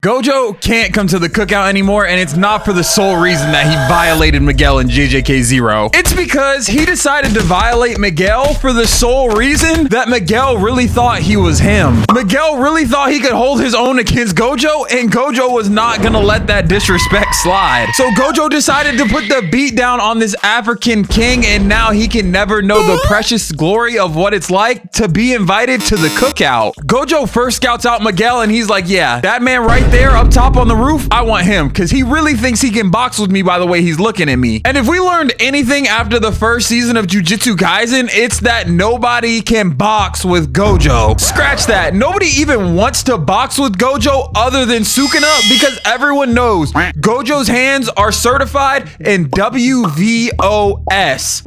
Gojo can't come to the cookout anymore, and it's not for the sole reason that he violated Miguel in JJK0. It's because he decided to violate Miguel for the sole reason that Miguel really thought he was him. Miguel really thought he could hold his own against Gojo, and Gojo was not gonna let that disrespect slide. So Gojo decided to put the beat down on this African king, and now he can never know the precious glory of what it's like to be invited to the cookout. Gojo first scouts out Miguel, and he's like, yeah, that man right there up top on the roof, I want him, because he really thinks he can box with me by the way he's looking at me. And if we learned anything after the first season of Jujustu Kaisen, it's that nobody can box with Gojo. Scratch that. Nobody even wants to box with Gojo other than Sukuna, because everyone knows Gojo's hands are certified and WVOS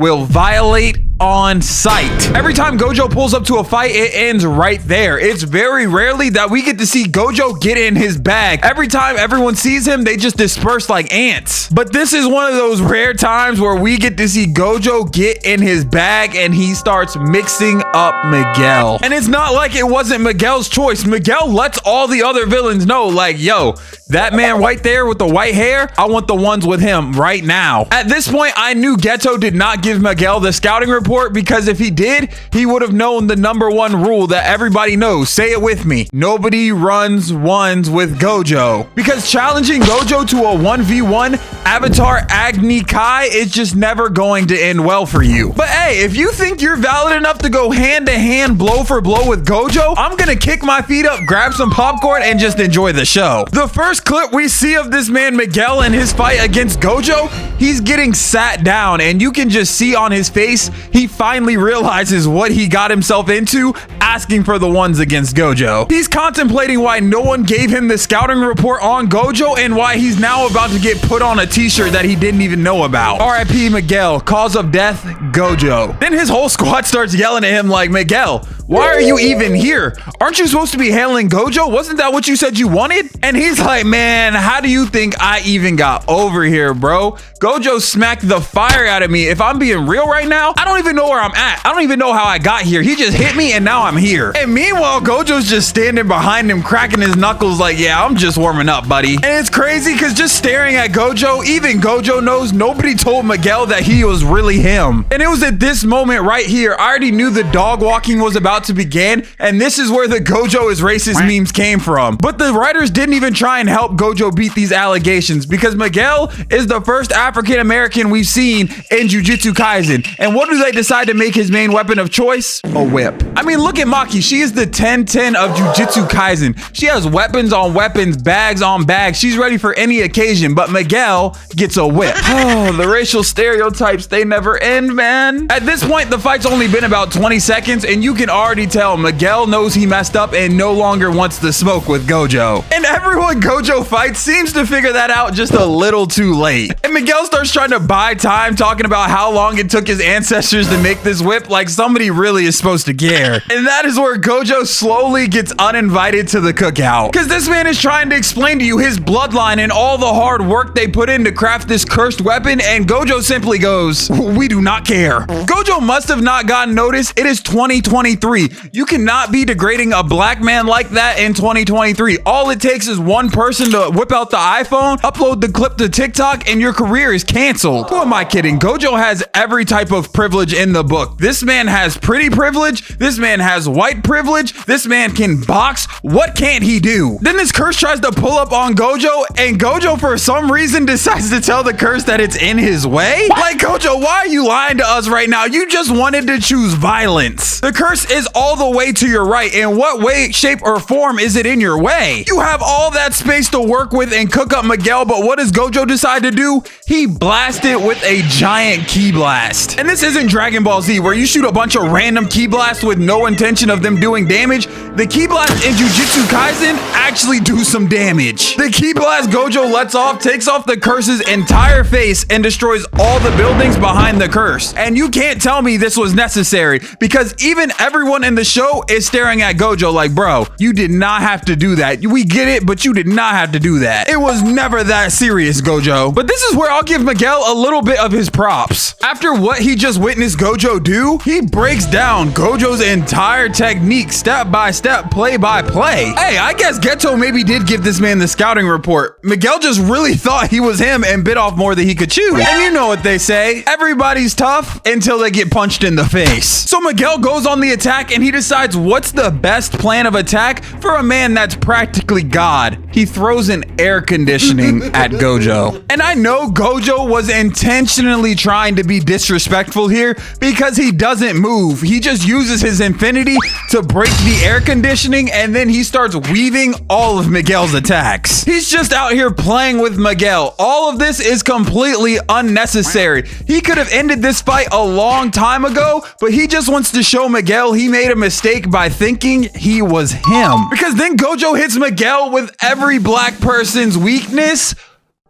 will violate on sight. Every time Gojo pulls up to a fight, it ends right there. It's very rarely that we get to see Gojo get in his bag. Every time everyone sees him, they just disperse like ants. But this is one of those rare times where we get to see Gojo get in his bag and he starts mixing up Miguel. And it's not like it wasn't Miguel's choice. Miguel lets all the other villains know, like, yo, that man right there with the white hair, I want the ones with him right now. At this point, I knew Geto did not give Miguel the scouting report, because if he did, he would have known the #1 rule that everybody knows. Say it with me. Nobody runs ones with Gojo. Because challenging Gojo to a 1v1 Avatar Agni Kai is just never going to end well for you. But hey, if you think you're valid enough to go hand to hand, blow for blow with Gojo, I'm gonna kick my feet up, grab some popcorn, and just enjoy the show. The first clip we see of this man Miguel and his fight against Gojo, he's getting sat down, and you can just see on his face, he finally realizes what he got himself into, asking for the ones against Gojo. He's contemplating why no one gave him the scouting report on Gojo and why he's now about to get put on a t-shirt that he didn't even know about. RIP Miguel, cause of death, Gojo. Then his whole squad starts yelling at him like, Miguel, why are you even here? Aren't you supposed to be handling Gojo? Wasn't that what you said you wanted? And he's like, man, how do you think I even got over here, bro? Gojo smacked the fire out of me. If I'm being real right now, I don't even know where I'm at. I don't even know how I got here. He just hit me and now I'm here. And meanwhile, Gojo's just standing behind him, cracking his knuckles like, yeah, I'm just warming up, buddy. And it's crazy because just staring at Gojo, even Gojo knows nobody told Miguel that he was really him. And it was at this moment right here, I already knew the dog walking was about to begin, and this is where the Gojo is racist memes came from. But the writers didn't even try and help Gojo beat these allegations, because Miguel is the first African American we've seen in Jujustu Kaisen. And what do they decide to make his main weapon of choice? A whip. I mean, look at Maki. She is the 10-10 of Jujustu Kaisen. She has weapons on weapons, bags on bags. She's ready for any occasion, but Miguel gets a whip. Oh, the racial stereotypes, they never end, man. At this point, the fight's only been about 20 seconds, and you can already tell Miguel knows he messed up and no longer wants to smoke with Gojo. And everyone Gojo fights seems to figure that out just a little too late. And Miguel starts trying to buy time, talking about how long it took his ancestors to make this whip, like somebody really is supposed to care. And that is where Gojo slowly gets uninvited to the cookout. Because this man is trying to explain to you his bloodline and all the hard work they put in to craft this cursed weapon, and Gojo simply goes, we do not care. Gojo must have not gotten notice. It is 2023. You cannot be degrading a black man like that in 2023. All it takes is one person to whip out the iPhone, upload the clip to TikTok, and your career is canceled. Who am I kidding? Gojo has every type of privilege in the book. This man has pretty privilege. This man has white privilege. This man can box. What can't he do? Then this curse tries to pull up on Gojo, and Gojo for some reason decides to tell the curse that it's in his way. Like, Gojo, why are you lying to us right now? You just wanted to choose violence. The curse is all the way to your right. In what way, shape, or form is it in your way? You have all that space to work with and cook up Miguel, but what does Gojo decide to do? He blasted with a giant ki blast. And this isn't Dragon Ball Z where you shoot a bunch of random ki blasts with no intention of them doing damage. The ki blast in Jujustu Kaisen actually do some damage. The ki blast Gojo lets off takes off the curse's entire face and destroys all the buildings behind the curse. And you can't tell me this was necessary, because even everyone in the show is staring at Gojo like, bro, you did not have to do that. We get it, but you did not have to do that. It was never that serious, Gojo. But this is where I'll give Miguel a little bit of his props. After what he just witnessed Gojo do, he breaks down Gojo's entire technique step by step step play-by-play. Hey, I guess Gojo maybe did give this man the scouting report. Miguel just really thought he was him and bit off more than he could chew. And you know what they say, everybody's tough until they get punched in the face. So Miguel goes on the attack and he decides what's the best plan of attack for a man that's practically God. He throws an air conditioning at Gojo. And I know Gojo was intentionally trying to be disrespectful here because he doesn't move. He just uses his infinity to break the air conditioning and then he starts weaving all of Miguel's attacks. He's just out here playing with Miguel. All of this is completely unnecessary. He could have ended this fight a long time ago, but he just wants to show Miguel he made a mistake by thinking he was him. Because then Gojo hits Miguel with every black person's weakness.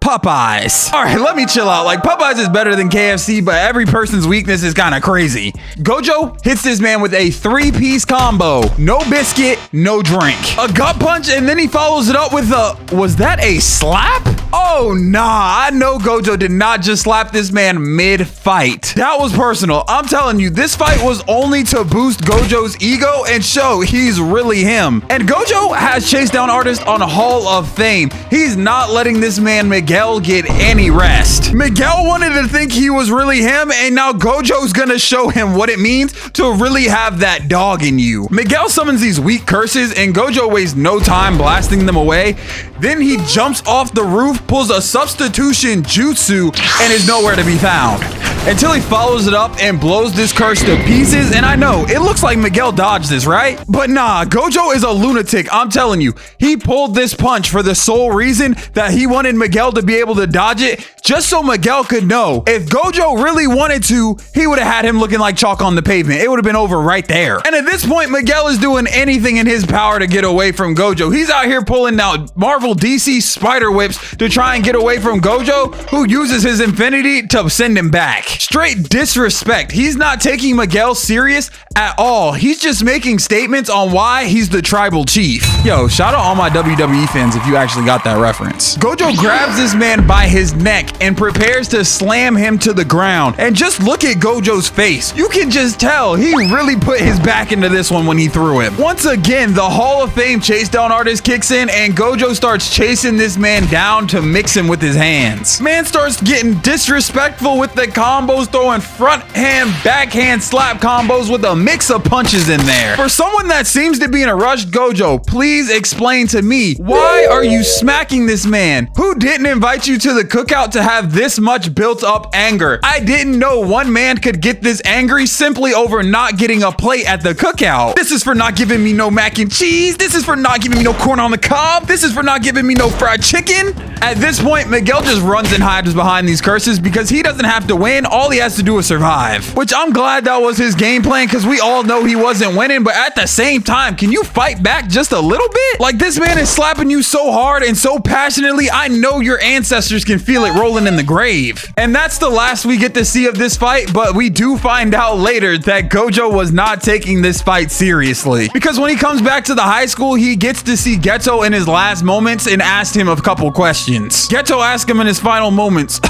Popeyes. All right, let me chill out. Like, Popeyes is better than KFC, but every person's weakness is kind of crazy. Gojo hits this man with a 3-piece combo. No biscuit, no drink. A gut punch, and then he follows it up with a... Was that a slap? Oh, nah. I know Gojo did not just slap this man mid-fight. That was personal. I'm telling you, this fight was only to boost Gojo's ego and show he's really him. And Gojo has chase down artist on Hall of Fame. He's not letting this man Miguel get any rest. Miguel wanted to think he was really him, and now Gojo's gonna show him what it means to really have that dog in you. Miguel summons these weak curses, and Gojo wastes no time blasting them away. Then he jumps off the roof, pulls a substitution jutsu, and is nowhere to be found. Until he follows it up and blows this curse to pieces. And I know, it looks like Miguel dodged this, right? But nah, Gojo is a lunatic, I'm telling you. He pulled this punch for the sole reason that he wanted Miguel to be able to dodge it, just so Miguel could know if Gojo really wanted to, he would have had him looking like chalk on the pavement. It would have been over right there. And at this point, Miguel is doing anything in his power to get away from Gojo. He's out here pulling out Marvel DC spider whips to try and get away from Gojo, who uses his infinity to send him back. Straight disrespect. He's not taking Miguel serious at all. He's just making statements on why he's the tribal chief. Yo, shout out all my WWE fans if you actually got that reference. Gojo grabs this man by his neck and prepares to slam him to the ground. And just look at Gojo's face. You can just tell he really put his back into this one when he threw him. Once again, the Hall of Fame chase down artist kicks in and Gojo starts chasing this man down to mix him with his hands. Man starts getting disrespectful with the combos, throwing front hand, backhand slap combos with a mix of punches in there. For someone that seems to be in a rush, Gojo, please explain to me, why are you smacking this man? Who didn't invite you to the cookout to have this much built up anger? I didn't know one man could get this angry simply over not getting a plate at the cookout. This is for not giving me no mac and cheese. This is for not giving me no corn on the cob. This is for not giving me no fried chicken. At this point, Miguel just runs and hides behind these curses because he doesn't have to win. All he has to do is survive, which I'm glad that was his game plan because we all know he wasn't winning. But at the same time, can you fight back just a little bit? Like, this man is slapping you so hard and so passionately. I know your ancestors can feel it rolling in the grave. And that's the last we get to see of this fight, but we do find out later that Gojo was not taking this fight seriously, because when he comes back to the high school, he gets to see Geto in his last moments and asked him a couple questions. Geto asked him in his final moments,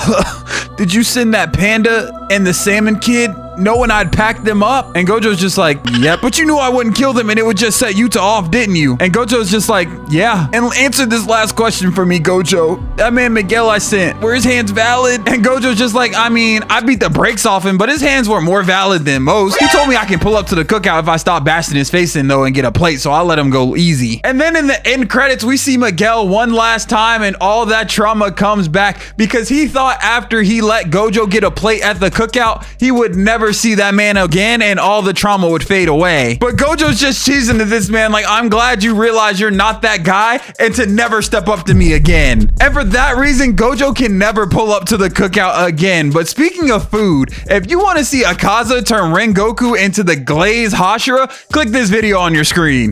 did you send that panda and the salmon kid knowing I'd pack them up? And Gojo's just like, yep. But you knew I wouldn't kill them and it would just set you two off, didn't you? And Gojo's just like, yeah. And answer this last question for me, Gojo. That man Miguel I sent, were his hands valid? And Gojo's just like, I mean, I beat the brakes off him, but his hands were more valid than most. He told me I can pull up to the cookout if I stop bashing his face in though and get a plate, so I'll let him go easy. And then in the end credits, we see Miguel one last time and all that trauma comes back because he thought after he let Gojo get a plate at the cookout, he would never see that man again and all the trauma would fade away. But Gojo's just cheesing to this man like, I'm glad you realize you're not that guy and to never step up to me again. And for that reason, Gojo can never pull up to the cookout again. But speaking of food, if you want to see Akaza turn Rengoku into the glazed Hashira, click this video on your screen.